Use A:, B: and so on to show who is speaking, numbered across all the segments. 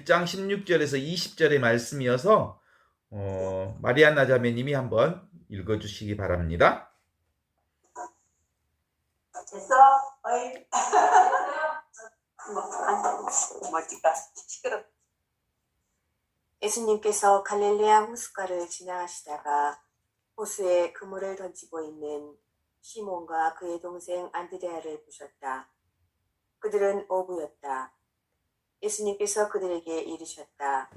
A: 1장 16절에서 20절의 말씀이어서 마리안나 자매님이 한번 읽어주시기 바랍니다.
B: 됐어? 어이. 뭐지까 시끄러.
C: 예수님께서 갈릴레아 호숫가를 지나가시다가 호수에 그물을 던지고 있는 시몬과 그의 동생 안드레아를 보셨다. 그들은 어부였다. 예수님께서 그들에게 이르셨다.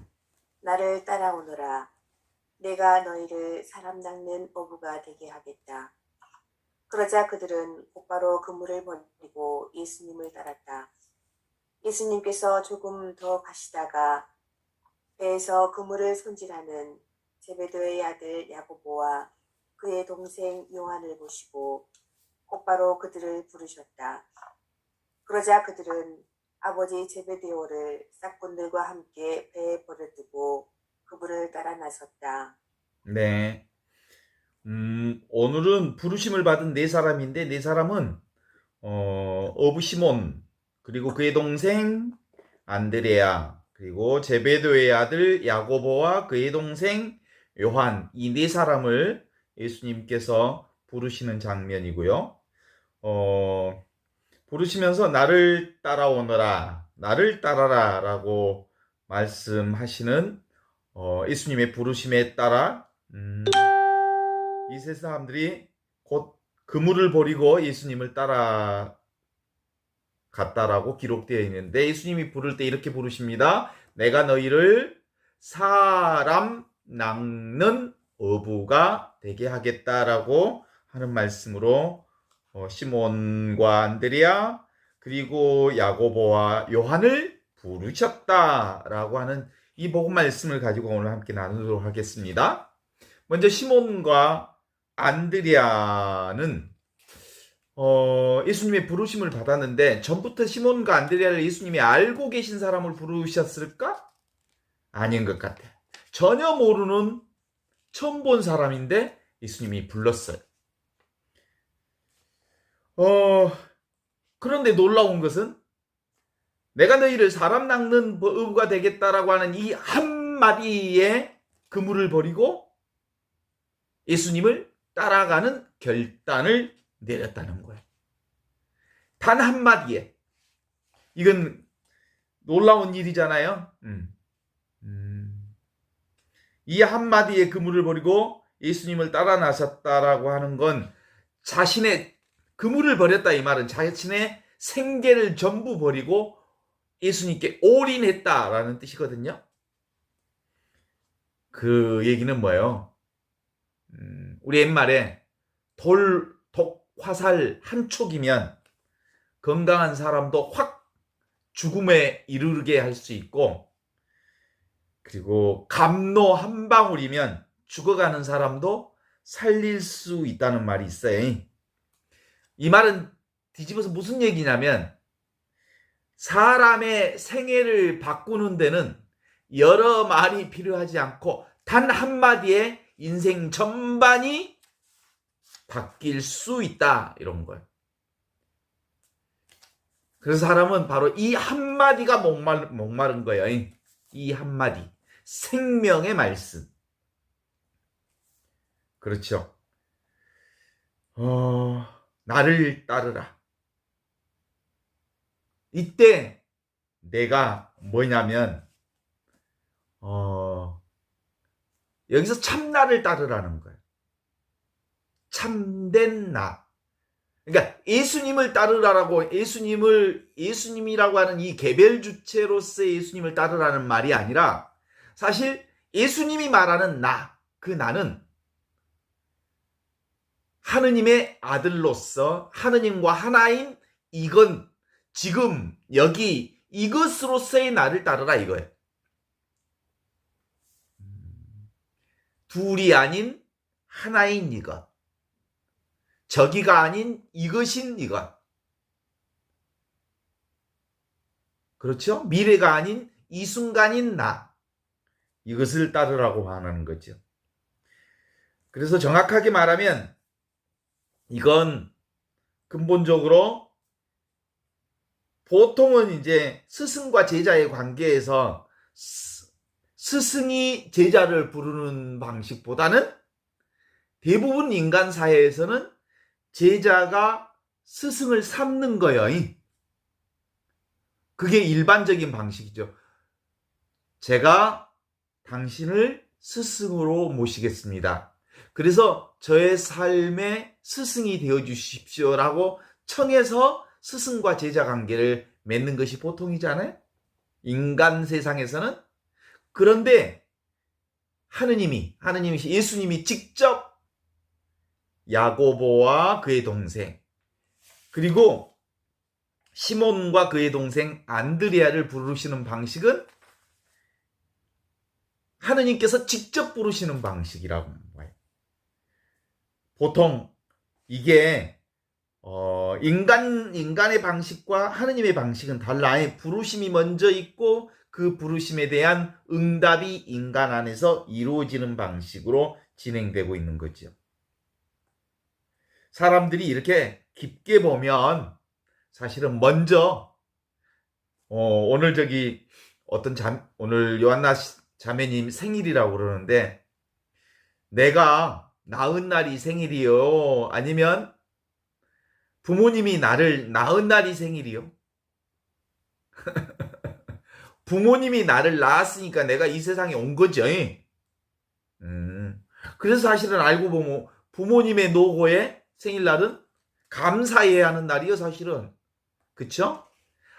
C: 나를 따라오너라. 내가 너희를 사람 낚는 어부가 되게 하겠다. 그러자 그들은 곧바로 그물을 버리고 예수님을 따랐다. 예수님께서 조금 더 가시다가 배에서 그물을 손질하는 제베데의 아들 야고보와 그의 동생 요한을 보시고 곧바로 그들을 부르셨다. 그러자 그들은 아버지 제베데오를 싹꾼들과 함께 배에 버려두고 그물을 따라 나섰다.
A: 네. 오늘은 부르심을 받은 네 사람인데 네 사람은 어부 시몬, 그리고 그의 동생 안드레아, 그리고 제베데오의 아들 야고보와 그의 동생 요한, 이 네 사람을 예수님께서 부르시는 장면이고요. 부르시면서 나를 따라오너라, 나를 따라라 라고 말씀하시는 예수님의 부르심에 따라 이 세 사람들이 곧 그물을 버리고 예수님을 따라갔다라고 기록되어 있는데, 예수님이 부를 때 이렇게 부르십니다. 내가 너희를 사람 낚는 어부가 되게 하겠다라고 하는 말씀으로 시몬과 안드레아 그리고 야고보와 요한을 부르셨다라고 하는 이 복음 말씀을 가지고 오늘 함께 나누도록 하겠습니다. 먼저 시몬과 안드레아는 예수님의 부르심을 받았는데, 전부터 시몬과 안드레아를 예수님이 알고 계신 사람을 부르셨을까? 아닌 것 같아. 전혀 모르는, 처음 본 사람인데 예수님이 불렀어요. 그런데 놀라운 것은 내가 너희를 사람 낚는 어부가 되겠다라고 하는 이 한마디에 그물을 버리고 예수님을 따라가는 결단을 내렸다는 거예요. 단 한마디에. 이건 놀라운 일이잖아요. 이 한마디에 그물을 버리고 예수님을 따라 나섰다라고 하는 건 자신의 그물을 버렸다, 이 말은 자신의 생계를 전부 버리고 예수님께 올인했다라는 뜻이거든요. 그 얘기는 뭐예요? 우리 옛말에 독, 화살 한 촉이면 건강한 사람도 확 죽음에 이르게 할 수 있고, 그리고 감로 한 방울이면 죽어가는 사람도 살릴 수 있다는 말이 있어요. 이 말은 뒤집어서 무슨 얘기냐면, 사람의 생애를 바꾸는 데는 여러 말이 필요하지 않고 단 한마디에 인생 전반이 바뀔 수 있다, 이런 거예요. 그래서 사람은 바로 이 한마디가 목마른 거예요. 이 한마디, 생명의 말씀. 그렇죠. 나를 따르라. 이때 내가 뭐냐면 여기서 참나를 따르라는 거예요. 참된 나. 그러니까 예수님을 따르라라고, 예수님이라고 하는 이 개별 주체로서의 예수님을 따르라는 말이 아니라, 사실 예수님이 말하는 나, 그 나는 하느님의 아들로서 하느님과 하나인 이건 지금 여기 이것으로서의 나를 따르라, 이거예요. 둘이 아닌 하나인 이것, 저기가 아닌 이것인 이것, 그렇죠? 미래가 아닌 이 순간인 나, 이것을 따르라고 하는 거죠. 그래서 정확하게 말하면 이건 근본적으로 보통은 이제 스승과 제자의 관계에서 스승이 제자를 부르는 방식보다는 대부분 인간 사회에서는 제자가 스승을 삼는 거예요. 그게 일반적인 방식이죠. 제가 당신을 스승으로 모시겠습니다. 그래서 저의 삶의 스승이 되어 주십시오라고 청해서 스승과 제자 관계를 맺는 것이 보통이잖아요. 인간 세상에서는. 그런데 하느님이 예수님이 직접 야고보와 그의 동생 그리고 시몬과 그의 동생 안드레아를 부르시는 방식은 하느님께서 직접 부르시는 방식이라고 봐요. 보통 이게 인간의 방식과 하느님의 방식은 달라요. 부르심이 먼저 있고 그 부르심에 대한 응답이 인간 안에서 이루어지는 방식으로 진행되고 있는 거죠. 사람들이 이렇게 깊게 보면 사실은 먼저 오늘 오늘 요한나 자매님 생일이라고 그러는데 내가 낳은 날이 생일이요? 아니면 부모님이 나를 낳은 날이 생일이요? 부모님이 나를 낳았으니까 내가 이 세상에 온 거죠. 그래서 사실은 알고 보면 부모님의 노고에 생일날은 감사해야 하는 날이요, 사실은. 그쵸?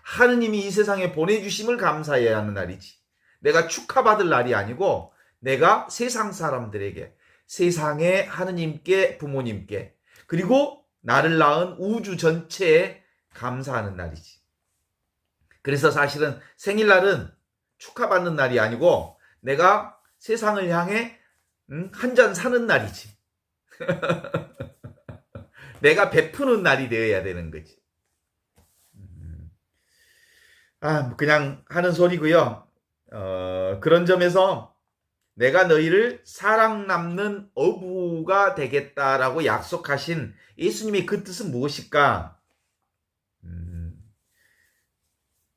A: 하느님이 이 세상에 보내주심을 감사해야 하는 날이지. 내가 축하받을 날이 아니고 내가 세상 사람들에게, 세상에 하느님께, 부모님께, 그리고 나를 낳은 우주 전체에 감사하는 날이지. 그래서 사실은 생일날은 축하받는 날이 아니고 내가 세상을 향해 한 잔 사는 날이지. 내가 베푸는 날이 되어야 되는 거지. 그냥 하는 소리고요. 그런 점에서 내가 너희를 사랑 남는 어부가 되겠다라고 약속하신 예수님의 그 뜻은 무엇일까?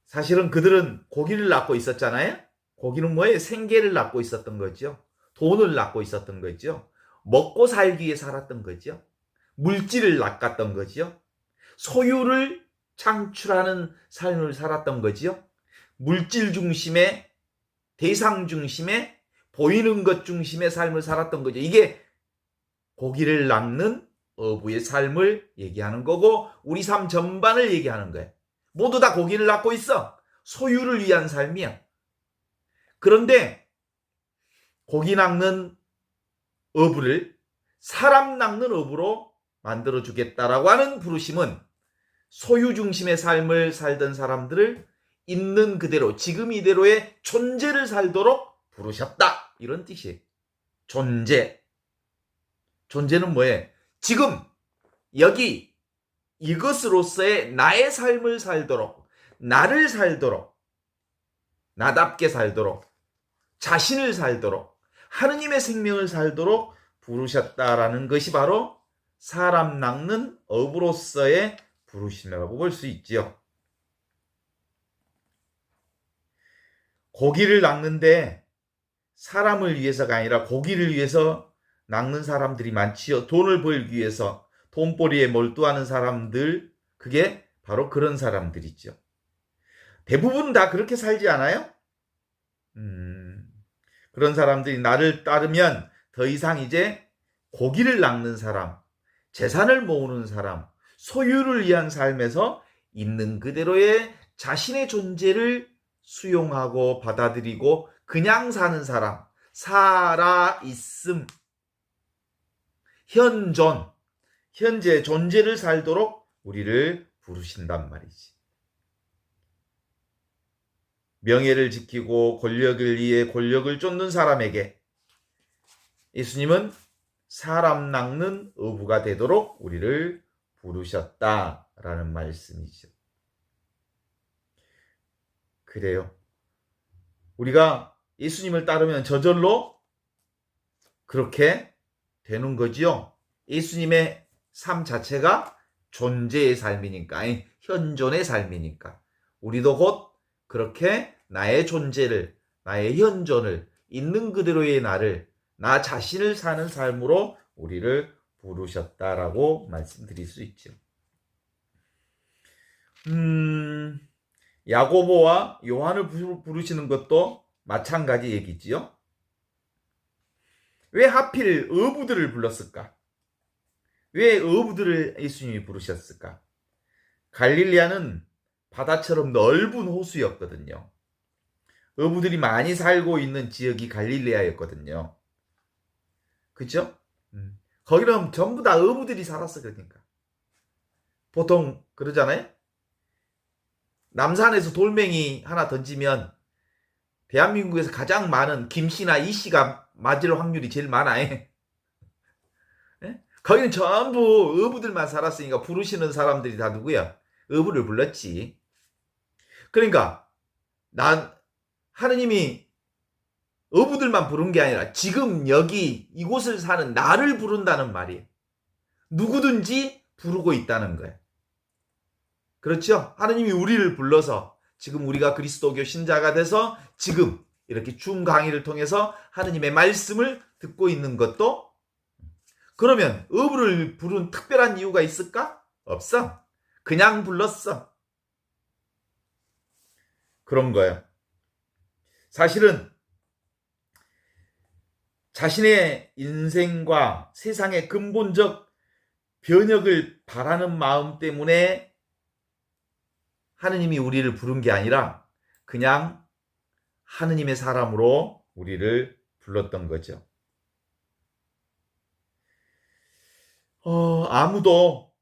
A: 사실은 그들은 고기를 낳고 있었잖아요. 고기는 뭐예요? 생계를 낳고 있었던 거죠. 돈을 낳고 있었던 거죠. 먹고 살기 위해 살았던 거죠. 물질을 낚았던 거죠. 소유를 창출하는 삶을 살았던 거죠. 물질 중심의, 대상 중심의, 보이는 것 중심의 삶을 살았던 거죠. 이게 고기를 낚는 어부의 삶을 얘기하는 거고 우리 삶 전반을 얘기하는 거예요. 모두 다 고기를 낚고 있어. 소유를 위한 삶이야. 그런데 고기 낚는 어부를 사람 낚는 어부로 만들어 주겠다라고 하는 부르심은 소유 중심의 삶을 살던 사람들을 있는 그대로, 지금 이대로의 존재를 살도록 부르셨다. 이런 뜻이에요. 존재. 존재는 뭐예요? 지금, 여기, 이것으로서의 나의 삶을 살도록, 나를 살도록, 나답게 살도록, 자신을 살도록, 하느님의 생명을 살도록 부르셨다라는 것이 바로 사람 낚는 어부로서의 부르심이라고 볼 수 있지요. 고기를 낚는데 사람을 위해서가 아니라 고기를 위해서 낚는 사람들이 많지요. 돈을 벌기 위해서 돈벌이에 몰두하는 사람들, 그게 바로 그런 사람들이죠. 대부분 다 그렇게 살지 않아요? 그런 사람들이 나를 따르면 더 이상 이제 고기를 낚는 사람, 재산을 모으는 사람, 소유를 위한 삶에서 있는 그대로의 자신의 존재를 수용하고 받아들이고 그냥 사는 사람, 살아있음, 현존, 현재 존재를 살도록 우리를 부르신단 말이지. 명예를 지키고 권력을 위해 권력을 쫓는 사람에게 예수님은 사람 낚는 어부가 되도록 우리를 부르셨다라는 말씀이죠. 그래요. 우리가 예수님을 따르면 저절로 그렇게 되는 거지요. 예수님의 삶 자체가 존재의 삶이니까, 현존의 삶이니까 우리도 곧 그렇게 나의 존재를, 나의 현존을, 있는 그대로의 나를, 나 자신을 사는 삶으로 우리를 부르셨다라고 말씀드릴 수 있죠. 야고보와 요한을 부르시는 것도 마찬가지 얘기지요. 왜 하필 어부들을 불렀을까? 왜 어부들을 예수님이 부르셨을까? 갈릴리아는 바다처럼 넓은 호수였거든요. 어부들이 많이 살고 있는 지역이 갈릴리아였거든요. 그죠? 거기는 전부 다 어부들이 살았어. 그러니까 보통 그러잖아요. 남산에서 돌멩이 하나 던지면 대한민국에서 가장 많은 김씨나 이씨가 맞을 확률이 제일 많아요. 예? 거기는 전부 어부들만 살았으니까 부르시는 사람들이 다 누구야? 어부를 불렀지. 그러니까 하느님이 어부들만 부른 게 아니라 지금 여기 이곳을 사는 나를 부른다는 말이에요. 누구든지 부르고 있다는 거예요. 그렇죠? 하느님이 우리를 불러서 지금 우리가 그리스도교 신자가 돼서 지금 이렇게 줌 강의를 통해서 하느님의 말씀을 듣고 있는 것도, 그러면 어부를 부른 특별한 이유가 있을까? 없어. 그냥 불렀어. 그런 거예요. 사실은 자신의 인생과 세상의 근본적 변혁을 바라는 마음 때문에 하느님이 우리를 부른 게 아니라 그냥 하느님의 사람으로 우리를 불렀던 거죠. 아무도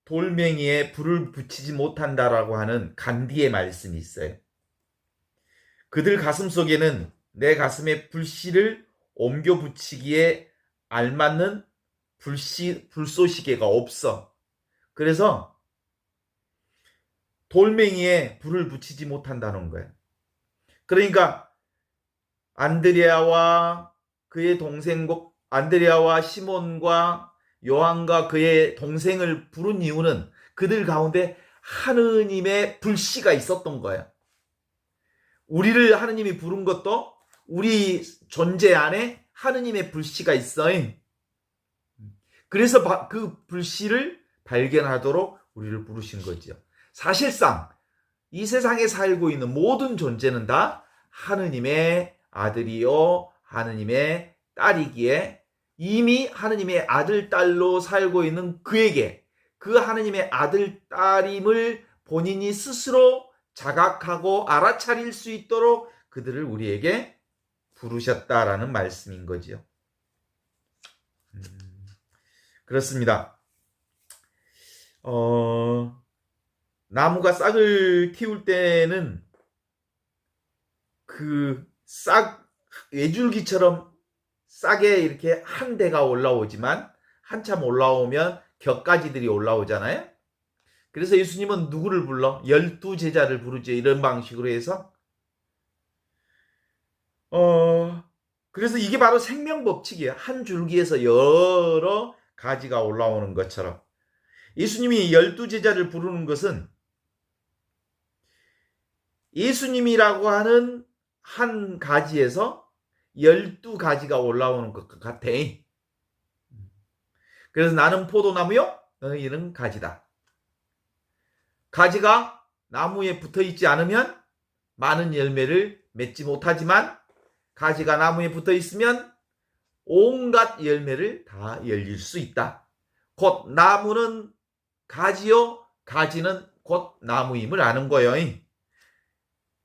A: 돌멩이에 불을 붙이지 못한다라고 하는 간디의 말씀이 있어요. 그들 가슴 속에는 내 가슴에 불씨를 옮겨 붙이기에 알맞는 불쏘시개가 없어. 그래서 돌멩이에 불을 붙이지 못한다는 거예요. 그러니까 안드레아와 그의 동생, 안드레아와 시몬과 요한과 그의 동생을 부른 이유는 그들 가운데 하느님의 불씨가 있었던 거예요. 우리를 하느님이 부른 것도 우리 존재 안에 하느님의 불씨가 있어요. 그래서 그 불씨를 발견하도록 우리를 부르신 거죠. 사실상 이 세상에 살고 있는 모든 존재는 다 하느님의 아들이요 하느님의 딸이기에 이미 하느님의 아들, 딸로 살고 있는 그에게 그 하느님의 아들, 딸임을 본인이 스스로 자각하고 알아차릴 수 있도록 그들을 우리에게 부르셨다라는 말씀인 거죠. 그렇습니다. 나무가 싹을 틔울 때는 그 싹 외줄기처럼 싹에 이렇게 한 대가 올라오지만 한참 올라오면 격가지들이 올라오잖아요. 그래서 예수님은 누구를 불러? 12제자를 부르죠. 이런 방식으로 해서 그래서 이게 바로 생명법칙이에요. 한 줄기에서 여러 가지가 올라오는 것처럼 예수님이 12제자를 부르는 것은 예수님이라고 하는 한 가지에서 12가지가 올라오는 것 같아. 그래서 나는 포도나무요, 너희는 가지다. 가지가 나무에 붙어있지 않으면 많은 열매를 맺지 못하지만 가지가 나무에 붙어있으면 온갖 열매를 다 열릴 수 있다. 곧 나무는 가지요, 가지는 곧 나무임을 아는 거예요.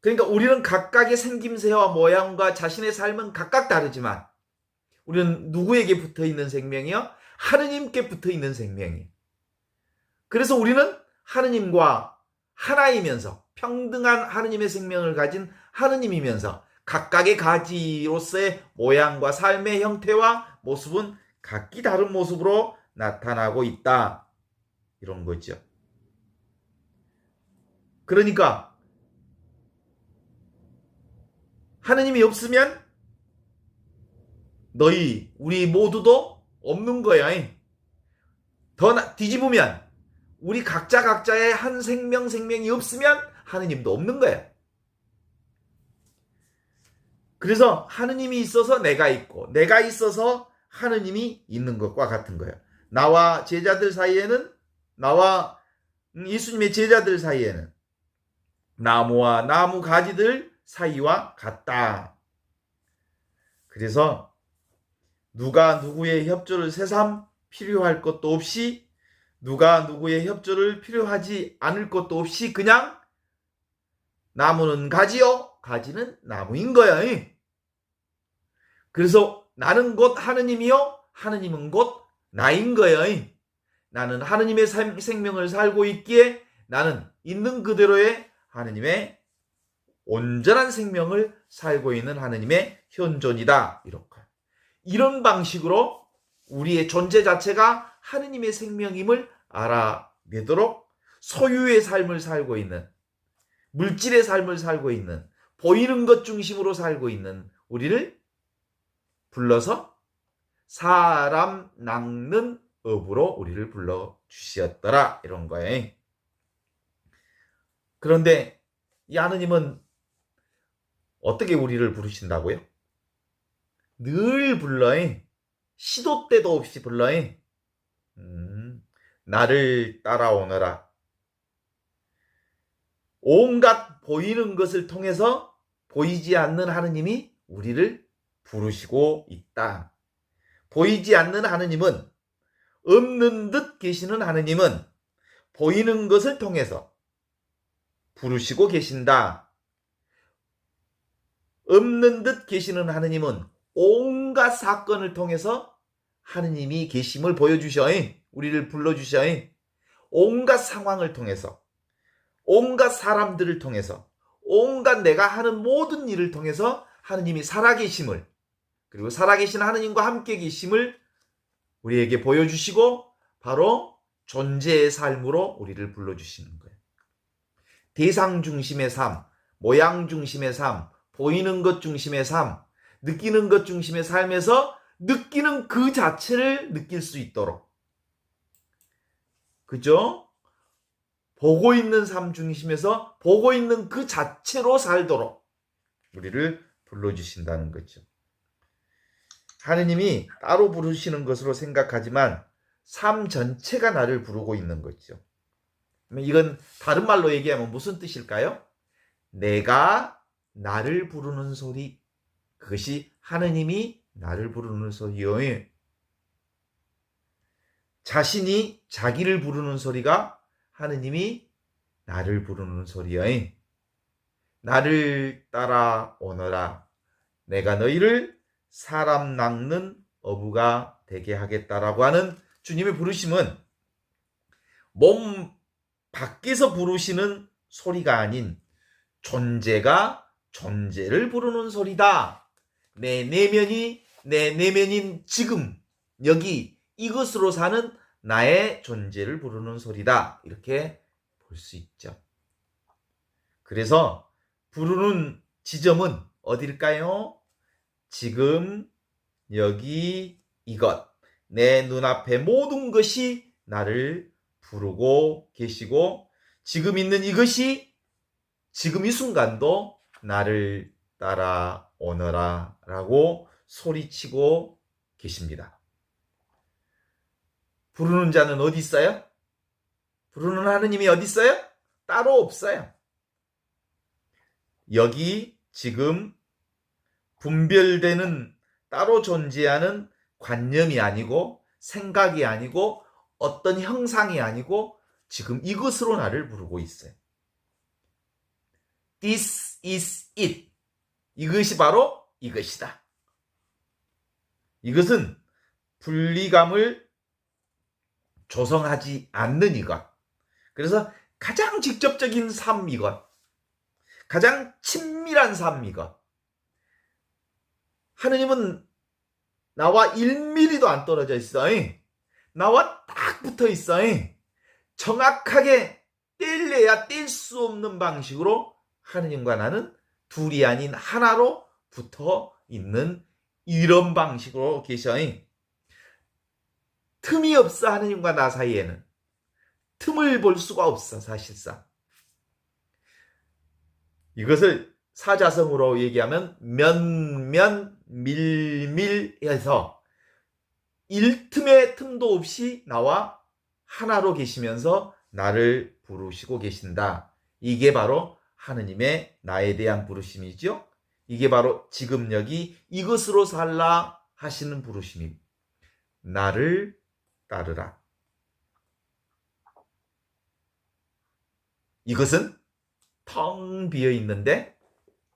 A: 그러니까 우리는 각각의 생김새와 모양과 자신의 삶은 각각 다르지만 우리는 누구에게 붙어있는 생명이요? 하느님께 붙어있는 생명이에요. 그래서 우리는 하느님과 하나이면서 평등한 하느님의 생명을 가진 하느님이면서 각각의 가지로서의 모양과 삶의 형태와 모습은 각기 다른 모습으로 나타나고 있다. 이런 거죠. 그러니까 하느님이 없으면 우리 모두도 없는 거야. 더 뒤집으면 우리 각자의 한 생명이 없으면 하느님도 없는 거야. 그래서 하느님이 있어서 내가 있고 내가 있어서 하느님이 있는 것과 같은 거예요. 나와 제자들 사이에는 나와 예수님의 제자들 사이에는 나무와 나무 가지들 사이와 같다. 그래서 누가 누구의 협조를 새삼 필요할 것도 없이 누가 누구의 협조를 필요하지 않을 것도 없이 그냥 나무는 가지요, 가지는 나무인 거야. 그래서 나는 곧 하느님이요, 하느님은 곧 나인 거야. 나는 하느님의 생명을 살고 있기에 나는 있는 그대로의 하느님의 온전한 생명을 살고 있는 하느님의 현존이다. 이런 방식으로 우리의 존재 자체가 하느님의 생명임을 알아내도록 소유의 삶을 살고 있는, 물질의 삶을 살고 있는, 보이는 것 중심으로 살고 있는 우리를 불러서 사람 낚는 업으로 우리를 불러주셨더라. 이런 거예요. 그런데 이 하느님은 어떻게 우리를 부르신다고요? 늘 불러요. 시도 때도 없이 불러요. 나를 따라오너라. 온갖 보이는 것을 통해서 보이지 않는 하느님이 우리를 부르시고 있다. 보이지 않는 하느님은, 없는 듯 계시는 하느님은 보이는 것을 통해서 부르시고 계신다. 없는 듯 계시는 하느님은 온갖 사건을 통해서 하느님이 계심을 보여주셔. 우리를 불러주셔. 온갖 상황을 통해서, 온갖 사람들을 통해서, 온갖 내가 하는 모든 일을 통해서 하느님이 살아계심을, 그리고 살아계신 하느님과 함께 계심을 우리에게 보여주시고 바로 존재의 삶으로 우리를 불러주시는 거예요. 대상 중심의 삶, 모양 중심의 삶, 보이는 것 중심의 삶, 느끼는 것 중심의 삶에서 느끼는 그 자체를 느낄 수 있도록, 그죠? 보고 있는 삶 중심에서 보고 있는 그 자체로 살도록 우리를 불러주신다는 거죠. 하느님이 따로 부르시는 것으로 생각하지만 삶 전체가 나를 부르고 있는 거죠. 이건 다른 말로 얘기하면 무슨 뜻일까요? 내가 나를 부르는 소리, 그것이 하느님이 나를 부르는 소리요. 자신이 자기를 부르는 소리가 하느님이 나를 부르는 소리요. 나를 따라오너라. 내가 너희를 사람 낚는 어부가 되게 하겠다라고 하는 주님의 부르심은 몸 밖에서 부르시는 소리가 아닌 존재가 존재를 부르는 소리다. 내 내면인 지금 여기 이것으로 사는 나의 존재를 부르는 소리다. 이렇게 볼 수 있죠. 그래서 부르는 지점은 어딜까요? 지금 여기 이것, 내 눈앞의 모든 것이 나를 부르고 계시고 지금 있는 이것이 지금 이 순간도 나를 따라오너라 라고 소리치고 계십니다. 부르는 자는 어디 있어요? 부르는 하느님이 어디 있어요? 따로 없어요. 여기 지금 분별되는 따로 존재하는 관념이 아니고 생각이 아니고 어떤 형상이 아니고 지금 이것으로 나를 부르고 있어요. This is it. 이것이 바로 이것이다. 이것은 분리감을 조성하지 않는 이것. 그래서 가장 직접적인 삶 이것. 가장 친밀한 삶 이것. 하느님은 나와 1mm도 안 떨어져 있어. 나와 딱 붙어 있어. 정확하게 뗄래야 뗄 수 없는 방식으로 하느님과 나는 둘이 아닌 하나로 붙어 있는 이런 방식으로 계셔. 틈이 없어. 하느님과 나 사이에는 틈을 볼 수가 없어. 사실상 이것을 사자성어로 얘기하면 면면 밀밀해서 일틈의 틈도 없이 나와 하나로 계시면서 나를 부르시고 계신다. 이게 바로 하느님의 나에 대한 부르심이죠. 이게 바로 지금 여기 이것으로 살라 하시는 부르심입니다. 나를 따르라. 이것은 텅 비어 있는데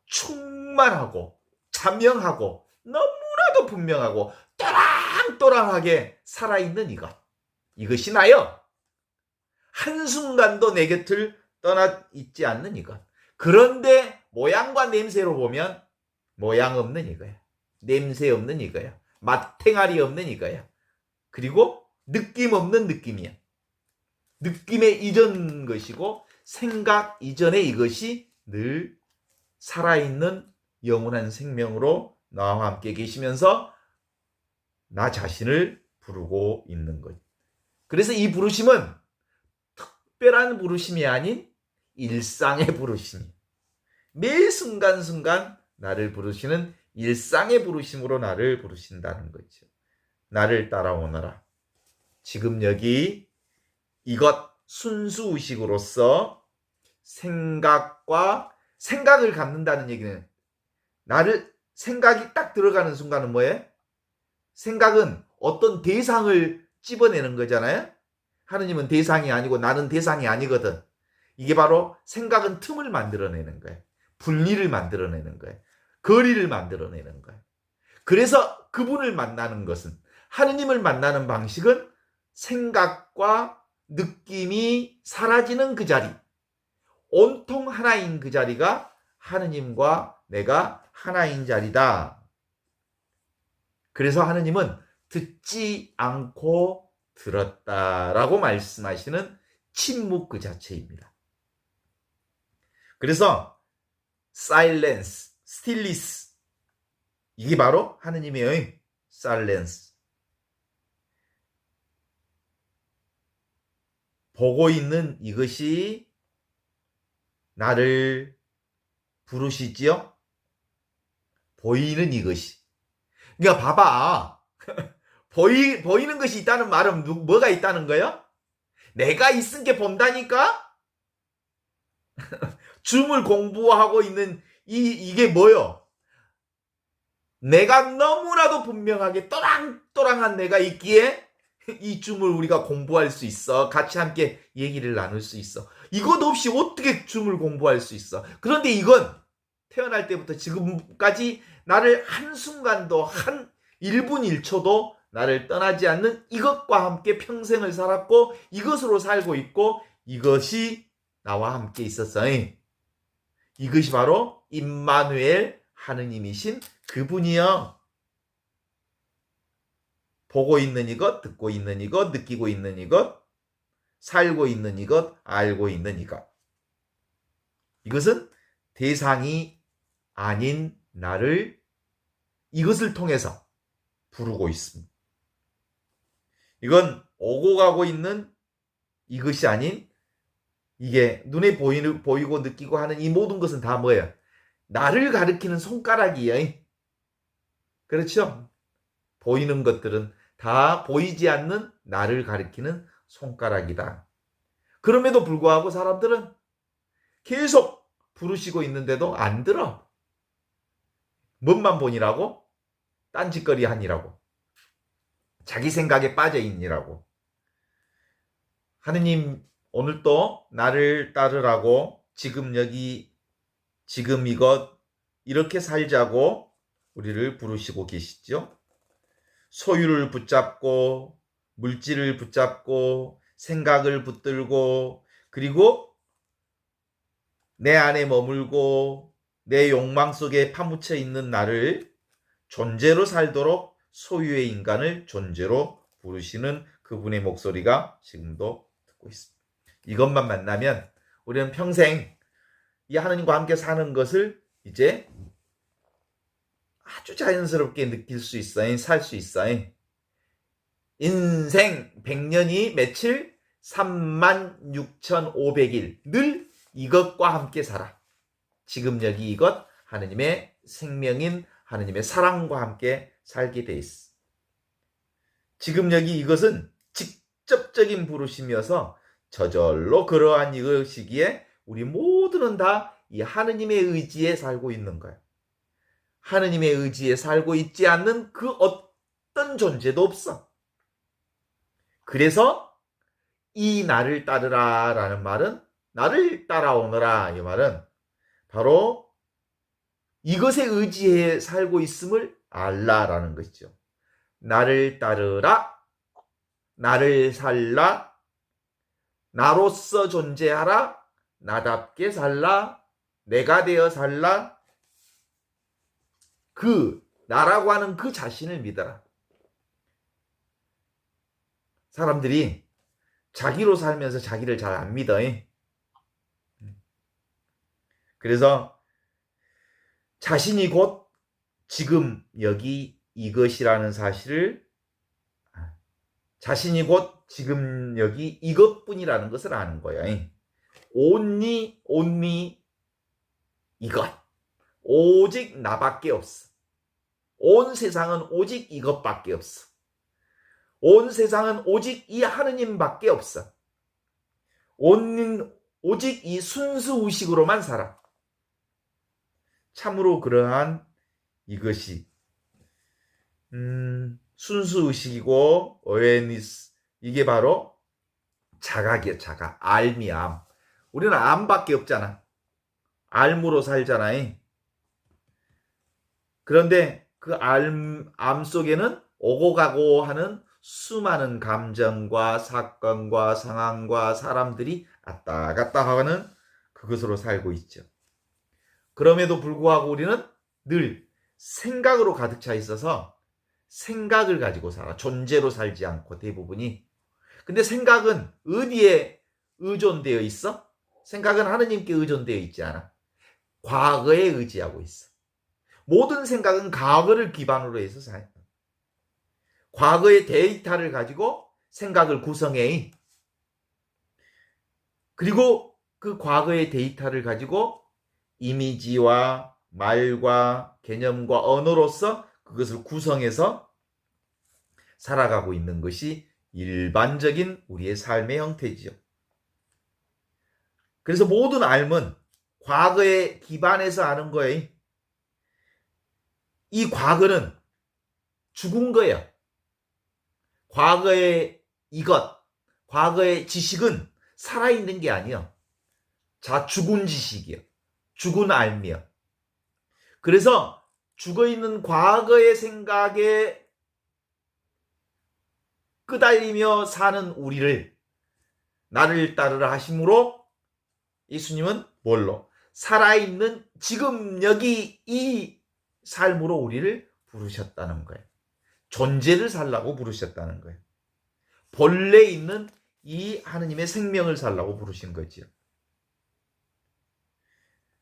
A: 충만하고 자명하고 너무나도 분명하고 또랑또랑하게 살아있는 이것이 나여. 한순간도 내 곁을 떠나 있지 않는 이것. 그런데 모양과 냄새로 보면 모양 없는 이거야. 냄새 없는 이거야. 맛탱아리 없는 이거야. 그리고 느낌 없는 느낌이야. 느낌의 이전 것이고 생각 이전의 이것이 늘 살아있는 영원한 생명으로 나와 함께 계시면서 나 자신을 부르고 있는 것. 그래서 이 부르심은 특별한 부르심이 아닌 일상의 부르심이. 매 순간순간 나를 부르시는 일상의 부르심으로 나를 부르신다는 거죠. 나를 따라오너라. 지금 여기 이것 순수의식으로서 생각을 갖는다는 얘기는 나를 생각이 딱 들어가는 순간은 뭐예요? 생각은 어떤 대상을 찝어내는 거잖아요. 하느님은 대상이 아니고 나는 대상이 아니거든. 이게 바로 생각은 틈을 만들어내는 거예요. 분리를 만들어내는 거예요. 거리를 만들어내는 거예요. 그래서 그분을 만나는 것은, 하느님을 만나는 방식은 생각과 느낌이 사라지는 그 자리, 온통 하나인 그 자리가 하느님과 내가 하나인 자리다. 그래서 하느님은 듣지 않고 들었다라고 말씀하시는 침묵 그 자체입니다. 그래서 silence, stillness, 이게 바로 하느님의 silence. 보고 있는 이것이 나를 부르시지요? 보이는 이것이. 그러니까 봐봐. 보이는 것이 있다는 말은 뭐가 있다는 거예요? 내가 있은 게 본다니까? 줌을 공부하고 있는 이게 뭐요? 내가 너무나도 분명하게 또랑또랑한 내가 있기에 이 줌을 우리가 공부할 수 있어. 같이 함께 얘기를 나눌 수 있어. 이것 없이 어떻게 줌을 공부할 수 있어? 그런데 이건 태어날 때부터 지금까지 나를 한순간도 한 1분 1초도 나를 떠나지 않는 이것과 함께 평생을 살았고 이것으로 살고 있고 이것이 나와 함께 있었어요. 이것이 바로 임마누엘 하느님이신 그분이요. 보고 있는 이것, 듣고 있는 이것, 느끼고 있는 이것, 살고 있는 이것, 알고 있는 이것. 이것은 대상이 아닌 나를 이것을 통해서 부르고 있습니다. 이건 오고 가고 있는 이것이 아닌 이게 눈에 보이고 느끼고 하는 이 모든 것은 다 뭐예요? 나를 가리키는 손가락이에요. 그렇죠? 보이는 것들은 다 보이지 않는 나를 가리키는 손가락이다. 그럼에도 불구하고 사람들은 계속 부르시고 있는데도 안 들어. 뭔만 보니라고? 딴짓거리 하니라고. 자기 생각에 빠져 있니라고. 하느님 오늘도 나를 따르라고 지금 여기 지금 이것 이렇게 살자고 우리를 부르시고 계시죠. 소유를 붙잡고 물질을 붙잡고 생각을 붙들고 그리고 내 안에 머물고 내 욕망 속에 파묻혀 있는 나를 존재로 살도록 소유의 인간을 존재로 부르시는 그분의 목소리가 지금도 듣고 있습니다. 이것만 만나면 우리는 평생 이 하느님과 함께 사는 것을 이제 아주 자연스럽게 느낄 수 있어요. 살 수 있어요. 인생 100년이 며칠? 36,500일. 늘 이것과 함께 살아. 지금 여기 이것 하느님의 생명인 하느님의 사랑과 함께 살게 돼 있어. 지금 여기 이것은 직접적인 부르심이어서 저절로 그러한 이것이기에 우리 모두는 다 이 하느님의 의지에 살고 있는 거야. 하느님의 의지에 살고 있지 않는 그 어떤 존재도 없어. 그래서 이 나를 따르라 라는 말은, 나를 따라오너라 이 말은 바로 이것에 의지해 살고 있음을 알라라는 것이죠. 나를 따르라, 나를 살라, 나로서 존재하라, 나답게 살라, 내가 되어 살라, 그 나라고 하는 그 자신을 믿어라. 사람들이 자기로 살면서 자기를 잘 안 믿어. 그래서 자신이 곧 지금 여기 이것이라는 사실을, 자신이 곧 지금 여기 이것뿐이라는 것을 아는 거야. only 이것. 오직 나밖에 없어. 온 세상은 오직 이것밖에 없어. 온 세상은 오직 이 하느님밖에 없어. 오직 이 순수 의식으로만 살아. 참으로 그러한 이것이 순수 의식이고 어웨니스, 이게 바로 자각이야. 자각. 알미, 암. 우리는 암밖에 없잖아. 알무로 살잖아. 그런데 그 암 속에는 오고 가고 하는 수많은 감정과 사건과 상황과 사람들이 왔다 갔다 하는 그것으로 살고 있죠. 그럼에도 불구하고 우리는 늘 생각으로 가득 차 있어서 생각을 가지고 살아. 존재로 살지 않고 대부분이. 근데 생각은 어디에 의존되어 있어? 생각은 하느님께 의존되어 있지 않아. 과거에 의지하고 있어. 모든 생각은 과거를 기반으로 해서 살아. 과거의 데이터를 가지고 생각을 구성해. 그리고 그 과거의 데이터를 가지고 이미지와 말과 개념과 언어로서 그것을 구성해서 살아가고 있는 것이 일반적인 우리의 삶의 형태지요. 그래서 모든 삶은 과거에 기반해서 하는 거예요. 이 과거는 죽은 거예요. 과거의 이것, 과거의 지식은 살아있는 게 아니에요. 죽은 지식이요. 죽은 삶이요. 그래서 죽어있는 과거의 생각에 끄달리며 사는 우리를 나를 따르라 하심으로 예수님은 뭘로? 살아있는 지금 여기 이 삶으로 우리를 부르셨다는 거예요. 존재를 살라고 부르셨다는 거예요. 본래 있는 이 하느님의 생명을 살라고 부르신 거지요.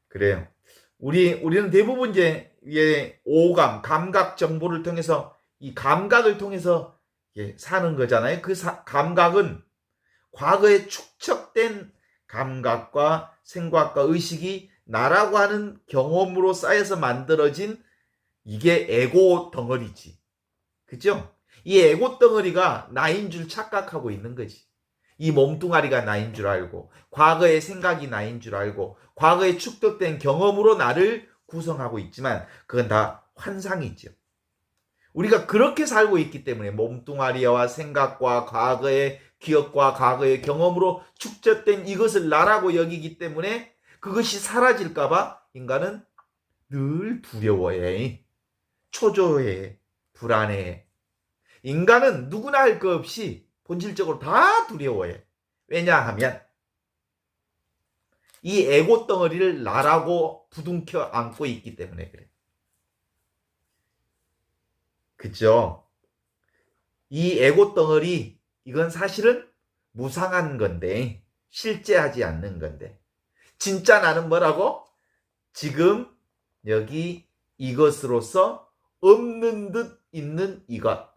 A: 그래요. 우리는 대부분 이제 오감, 감각 정보를 통해서 이 감각을 통해서 사는 거잖아요. 그 감각은 과거에 축적된 감각과 생각과 의식이 나라고 하는 경험으로 쌓여서 만들어진 이게 에고 덩어리지. 그죠? 이 에고 덩어리가 나인 줄 착각하고 있는 거지. 이 몸뚱아리가 나인 줄 알고, 과거의 생각이 나인 줄 알고, 과거에 축적된 경험으로 나를 구성하고 있지만 그건 다 환상이죠. 우리가 그렇게 살고 있기 때문에 몸뚱아리와 생각과 과거의 기억과 과거의 경험으로 축적된 이것을 나라고 여기기 때문에 그것이 사라질까봐 인간은 늘 두려워해. 초조해. 불안해. 인간은 누구나 할 것 없이 본질적으로 다 두려워해. 왜냐하면 이 에고 덩어리를 나라고 부둥켜 안고 있기 때문에 그래. 그죠? 이 에고 덩어리, 이건 사실은 무상한 건데, 실제하지 않는 건데, 진짜 나는 뭐라고? 지금 여기 이것으로서 없는 듯 있는 이것,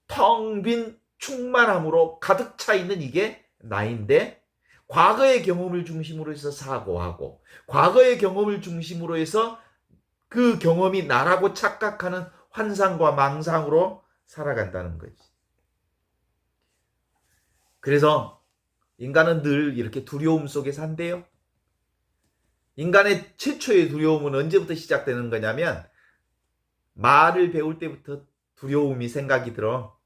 A: 텅 빈 충만함으로 가득 차 있는 이게 나인데, 과거의 경험을 중심으로 해서 사고하고 과거의 경험을 중심으로 해서 그 경험이 나라고 착각하는 환상과 망상으로 살아간다는 거지. 그래서 인간은 늘 이렇게 두려움 속에 산대요. 인간의 최초의 두려움은 언제부터 시작되는 거냐면 말을 배울 때부터 두려움이 생각이 들어.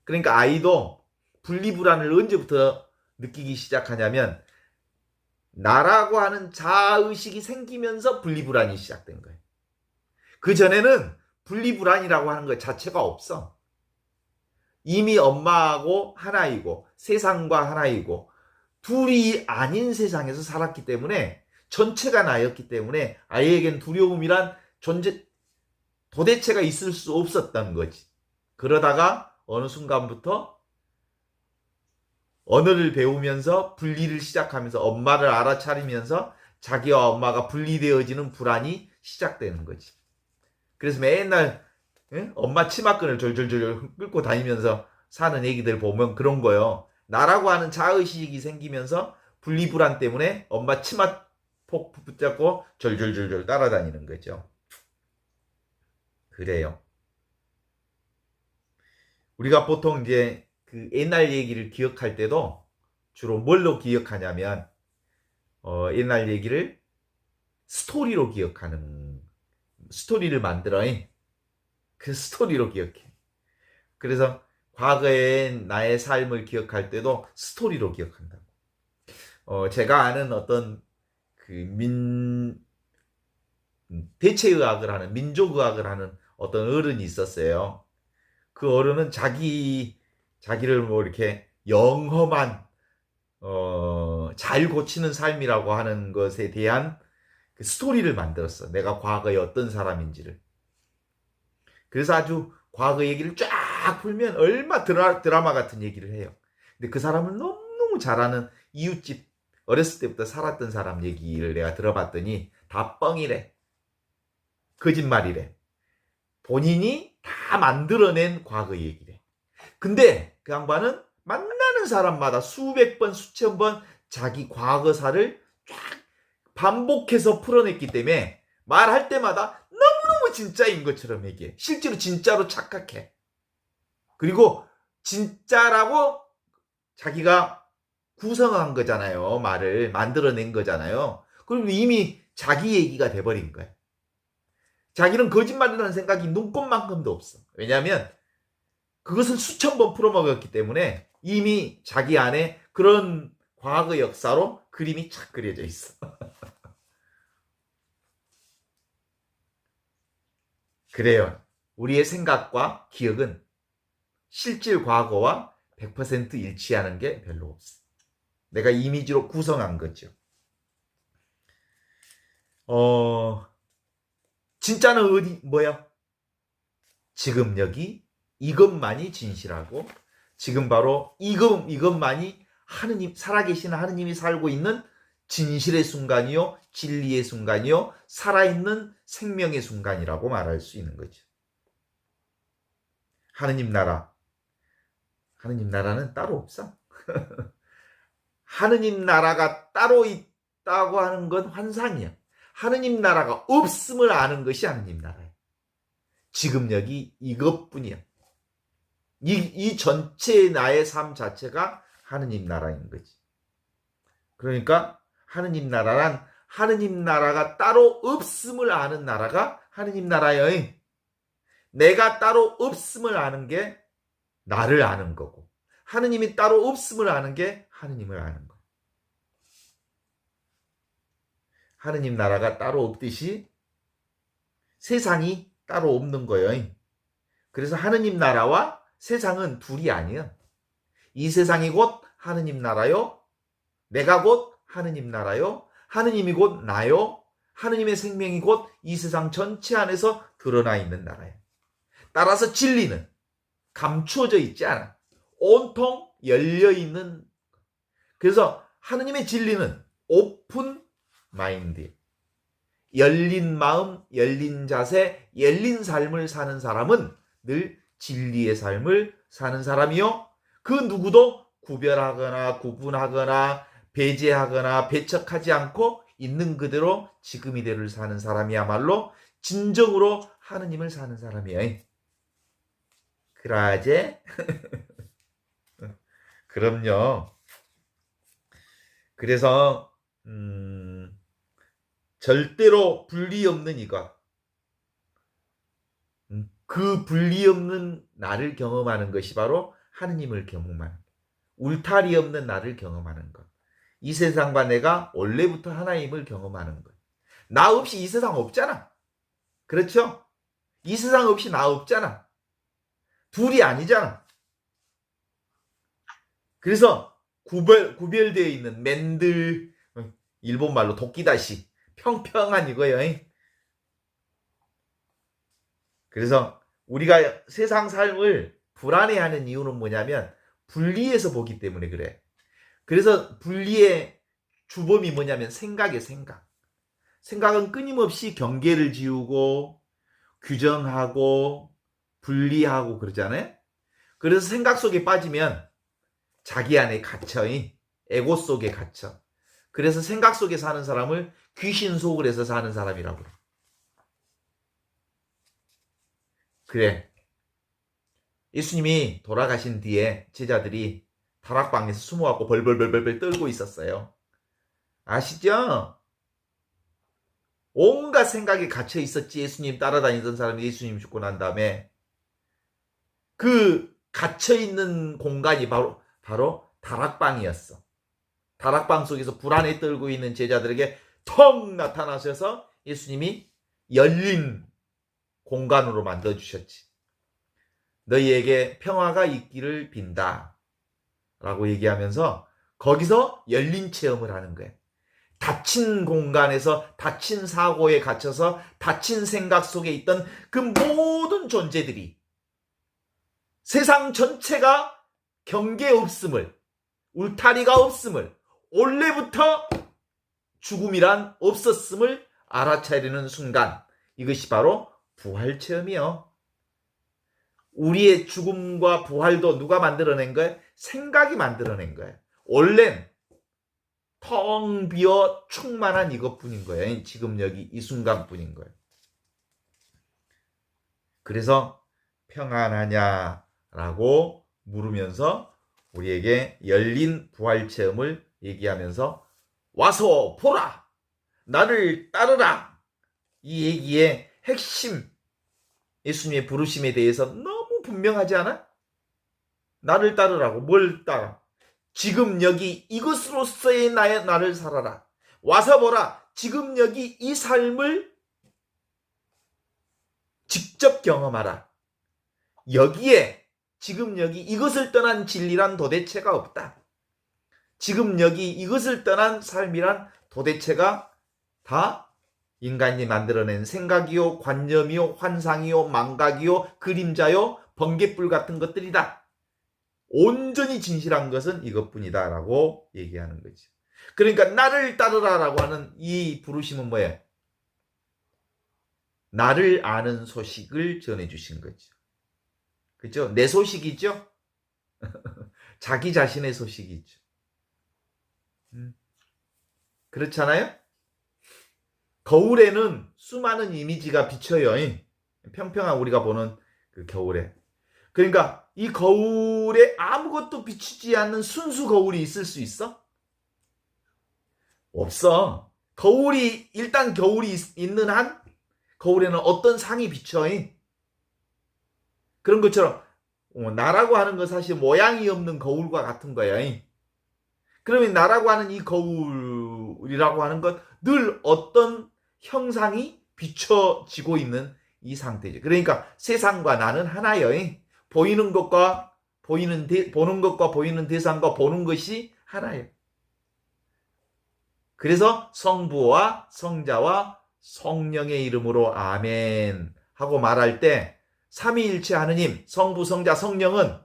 A: 그러니까 아이도 분리불안을 언제부터 느끼기 시작하냐면 나라고 하는 자아의식이 생기면서 분리불안이 시작된 거예요. 그 전에는 분리불안이라고 하는 것 자체가 없어. 이미 엄마하고 하나이고 세상과 하나이고 둘이 아닌 세상에서 살았기 때문에 전체가 나였기 때문에 아이에겐 두려움이란 존재 도대체가 있을 수 없었던 거지. 그러다가 어느 순간부터 언어를 배우면서 분리를 시작하면서 엄마를 알아차리면서 자기와 엄마가 분리되어지는 불안이 시작되는 거지. 그래서 맨날 엄마 치마끈을 졸졸졸 끌고 다니면서 사는 애기들 보면 그런 거예요. 나라고 하는 자의식이 생기면서 분리불안 때문에 엄마 치마 폭 붙잡고 졸졸졸졸 따라다니는 거죠. 그래요. 우리가 보통 이제 그 옛날 얘기를 기억할 때도 주로 뭘로 기억하냐면 옛날 얘기를 스토리로 기억하는 스토리를 만들어 그 스토리로 기억해. 그래서 과거의 나의 삶을 기억할 때도 스토리로 기억한다고. 제가 아는 어떤 그 대체의학을 하는 민족의학을 하는 어떤 어른이 있었어요. 그 어른은 자기를 뭐 이렇게 영험한 잘 고치는 삶이라고 하는 것에 대한 그 스토리를 만들었어. 내가 과거에 어떤 사람인지를. 그래서 아주 과거 얘기를 쫙 풀면 얼마 드라마 같은 얘기를 해요. 근데 그 사람을 너무너무 잘하는 이웃집 어렸을 때부터 살았던 사람 얘기를 내가 들어봤더니 다 뻥이래. 거짓말이래. 본인이 다 만들어낸 과거 얘기래. 근데 그 양반은 만나는 사람마다 수백 번, 수천 번 자기 과거사를 쫙 반복해서 풀어냈기 때문에 말할 때마다 너무너무 진짜인 것처럼 얘기해. 실제로 진짜로 착각해. 그리고 진짜라고 자기가 구성한 거잖아요. 말을 만들어낸 거잖아요. 그럼 이미 자기 얘기가 돼버린 거야. 자기는 거짓말이라는 생각이 눈꼽만큼도 없어. 왜냐하면 그것을 수천 번 풀어먹었기 때문에 이미 자기 안에 그런 과거 역사로 그림이 착 그려져 있어. 그래요. 우리의 생각과 기억은 실질 과거와 100% 일치하는 게 별로 없어. 내가 이미지로 구성한 거죠. 진짜는 어디 뭐야? 지금 여기 이것만이 진실하고 지금 바로 이것만이 하느님 살아계신 하느님이 살고 있는 진실의 순간이요, 진리의 순간이요, 살아있는 생명의 순간이라고 말할 수 있는 거죠. 하느님 나라는 따로 없어. 하느님 나라가 따로 있다고 하는 건 환상이야. 하느님 나라가 없음을 아는 것이 하느님 나라야. 지금 여기 이것뿐이야. 이 전체의 나의 삶 자체가 하느님 나라인 거지. 그러니까 하느님 나라란 하느님 나라가 따로 없음을 아는 나라가 하느님 나라예요. 내가 따로 없음을 아는 게 나를 아는 거고 하느님이 따로 없음을 아는 게 하느님을 아는 거야. 하느님 나라가 따로 없듯이 세상이 따로 없는 거예요. 그래서 하느님 나라와 세상은 둘이 아니야. 이 세상이 곧 하느님 나라요. 내가 곧 하느님 나라요. 하느님이 곧 나요. 하느님의 생명이 곧 이 세상 전체 안에서 드러나 있는 나라예요. 따라서 진리는 감추어져 있지 않아. 온통 열려있는. 그래서 하느님의 진리는 오픈 마인드. 열린 마음, 열린 자세, 열린 삶을 사는 사람은 늘 진리의 삶을 사는 사람이요. 그 누구도 구별하거나 구분하거나 배제하거나 배척하지 않고 있는 그대로 지금 이대로를 사는 사람이야말로 진정으로 하느님을 사는 사람이에요. 그라제? 그럼요. 그래서 절대로 분리 없는 이것, 그 분리 없는 나를 경험하는 것이 바로 하느님을 경험하는 것, 울타리 없는 나를 경험하는 것, 이 세상과 내가 원래부터 하나님을 경험하는 것. 나 없이 이 세상 없잖아. 그렇죠? 이 세상 없이 나 없잖아. 둘이 아니잖아. 그래서 구별되어 있는 맨들, 일본말로 도끼다시, 평평한 이거예요. 그래서 우리가 세상 삶을 불안해하는 이유는 뭐냐면 분리해서 보기 때문에 그래. 그래서 분리의 주범이 뭐냐면 생각이에요. 생각은 끊임없이 경계를 지우고 규정하고 분리하고 그러잖아요. 그래서 생각 속에 빠지면 자기 안에 갇혀, 에고 속에 갇혀. 그래서 생각 속에 사는 사람을 귀신 속을 해서 사는 사람이라고 그래. 그래. 예수님이 돌아가신 뒤에 제자들이 다락방에서 숨어갖고 벌벌벌벌 떨고 있었어요. 아시죠? 온갖 생각에 갇혀 있었지. 예수님 따라다니던 사람이 예수님 죽고 난 다음에 그 갇혀 있는 공간이 바로 다락방이었어. 다락방 속에서 불안에 떨고 있는 제자들에게 턱 나타나셔서 예수님이 열린 공간으로 만들어주셨지. 너희에게 평화가 있기를 빈다 라고 얘기하면서 거기서 열린 체험을 하는 거예요. 닫힌 공간에서 닫힌 사고에 갇혀서 닫힌 생각 속에 있던 그 모든 존재들이 세상 전체가 경계 없음을, 울타리가 없음을, 원래부터 죽음이란 없었음을 알아차리는 순간, 이것이 바로 부활 체험이요. 우리의 죽음과 부활도 누가 만들어낸 거예요? 생각이 만들어낸 거예요. 원래는 텅 비어 충만한 이것뿐인 거예요. 지금 여기 이 순간뿐인 거예요. 그래서 평안하냐라고 물으면서 우리에게 열린 부활 체험을 얘기하면서 와서 보라! 나를 따르라! 이 얘기의 핵심, 예수님의 부르심에 대해서 너무 분명하지 않아? 나를 따르라고. 뭘 따라? 지금 여기 이것으로서의 나를 살아라. 와서 보라. 지금 여기 이 삶을 직접 경험하라. 여기에 지금 여기 이것을 떠난 진리란 도대체가 없다. 지금 여기 이것을 떠난 삶이란 도대체가 다 인간이 만들어낸 생각이요, 관념이요, 환상이요, 망각이요, 그림자요, 번갯불 같은 것들이다. 온전히 진실한 것은 이것뿐이다 라고 얘기하는 거지. 그러니까 나를 따르라라고 하는 이 부르심은 뭐예요? 나를 아는 소식을 전해주신 거죠. 그죠? 내 소식이죠? 자기 자신의 소식이죠. 그렇잖아요? 거울에는 수많은 이미지가 비쳐요. 평평한 우리가 보는 그 겨울에. 그러니까 이 거울에 아무것도 비추지 않는 순수 거울이 있을 수 있어? 없어. 일단 겨울이 있는 한 거울에는 어떤 상이 비쳐. 그런 것처럼 나라고 하는 건 사실 모양이 없는 거울과 같은 거야. 그러면 나라고 하는 이 거울이라고 하는 건 늘 어떤 형상이 비춰지고 있는 이 상태죠. 그러니까 세상과 나는 하나예요. 보는 것과 보이는 대상과 보는 것이 하나예요. 그래서 성부와 성자와 성령의 이름으로 아멘 하고 말할 때 삼위일체 하느님, 성부, 성자, 성령은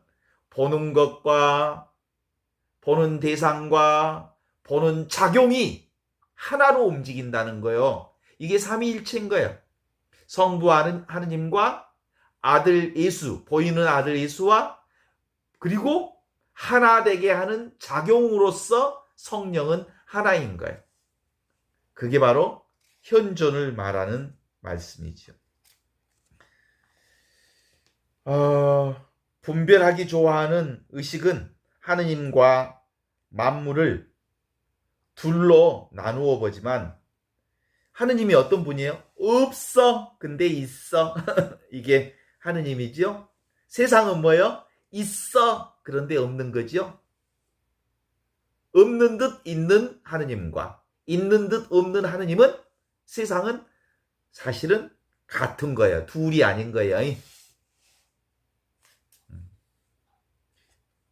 A: 보는 것과 보는 대상과 보는 작용이 하나로 움직인다는 거예요. 이게 삼위일체인 거예요. 성부 하느님과 아들 예수, 보이는 아들 예수와 그리고 하나 되게 하는 작용으로서 성령은 하나인 거예요. 그게 바로 현존을 말하는 말씀이죠. 분별하기 좋아하는 의식은 하느님과 만물을 둘로 나누어 보지만 하느님이 어떤 분이에요? 없어. 근데 있어. 이게 하느님이죠. 세상은 뭐예요? 있어. 그런데 없는 거죠. 없는 듯 있는 하느님과 있는 듯 없는 하느님은 세상은 사실은 같은 거예요. 둘이 아닌 거예요.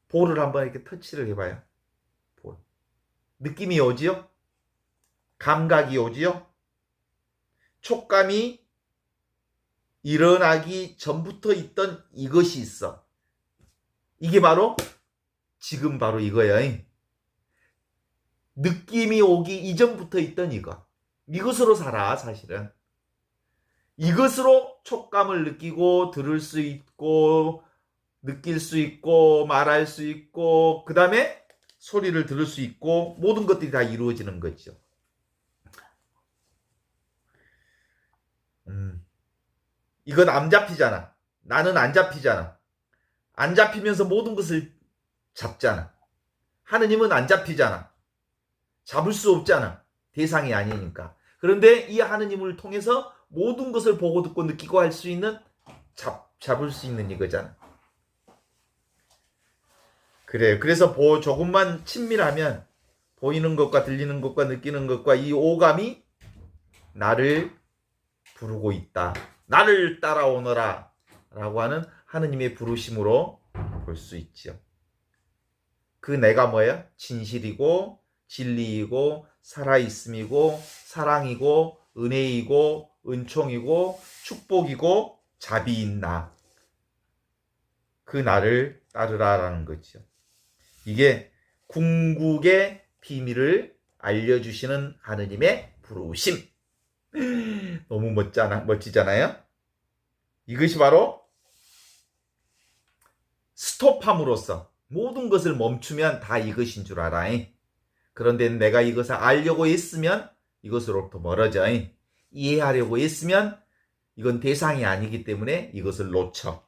A: 볼을 한번 이렇게 터치를 해봐요. 볼. 느낌이 오지요? 감각이 오지요? 촉감이 일어나기 전부터 있던 이것이 있어. 이게 바로 지금 바로 이거예요. 느낌이 오기 이전부터 있던 이거. 이것으로 살아 사실은. 이것으로 촉감을 느끼고 들을 수 있고 느낄 수 있고 말할 수 있고 그 다음에 소리를 들을 수 있고 모든 것들이 다 이루어지는 거죠. 이건 안 잡히잖아. 나는 안 잡히잖아. 안 잡히면서 모든 것을 잡잖아. 하느님은 안 잡히잖아. 잡을 수 없잖아. 대상이 아니니까. 그런데 이 하느님을 통해서 모든 것을 보고 듣고 느끼고 할 수 있는 잡을 수 있는 이거잖아. 그래요. 그래서 조금만 친밀하면 보이는 것과 들리는 것과 느끼는 것과 이 오감이 나를 부르고 있다. 나를 따라오너라 라고 하는 하느님의 부르심으로 볼 수 있죠. 그 내가 뭐예요? 진실이고 진리이고 살아있음이고 사랑이고 은혜이고 은총이고 축복이고 자비인 나. 그 나를 따르라라는 거죠. 이게 궁극의 비밀을 알려주시는 하느님의 부르심. 너무 멋지잖아요? 이것이 바로 스톱함으로써 모든 것을 멈추면 다 이것인 줄 알아. 그런데 내가 이것을 알려고 했으면 이것으로부터 멀어져. 이해하려고 했으면 이건 대상이 아니기 때문에 이것을 놓쳐.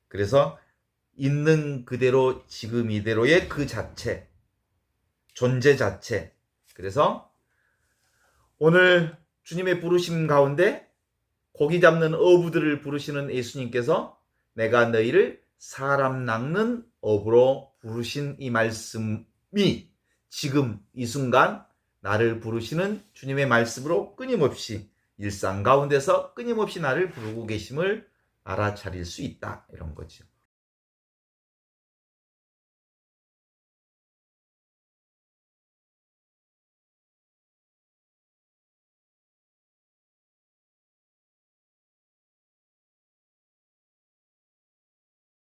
A: 그래서 있는 그대로 지금 이대로의 그 자체, 존재 자체. 그래서 오늘 주님의 부르심 가운데 고기 잡는 어부들을 부르시는 예수님께서 내가 너희를 사람 낚는 어부로 부르신 이 말씀이 지금 이 순간 나를 부르시는 주님의 말씀으로 끊임없이 일상 가운데서 끊임없이 나를 부르고 계심을 알아차릴 수 있다. 이런 거죠.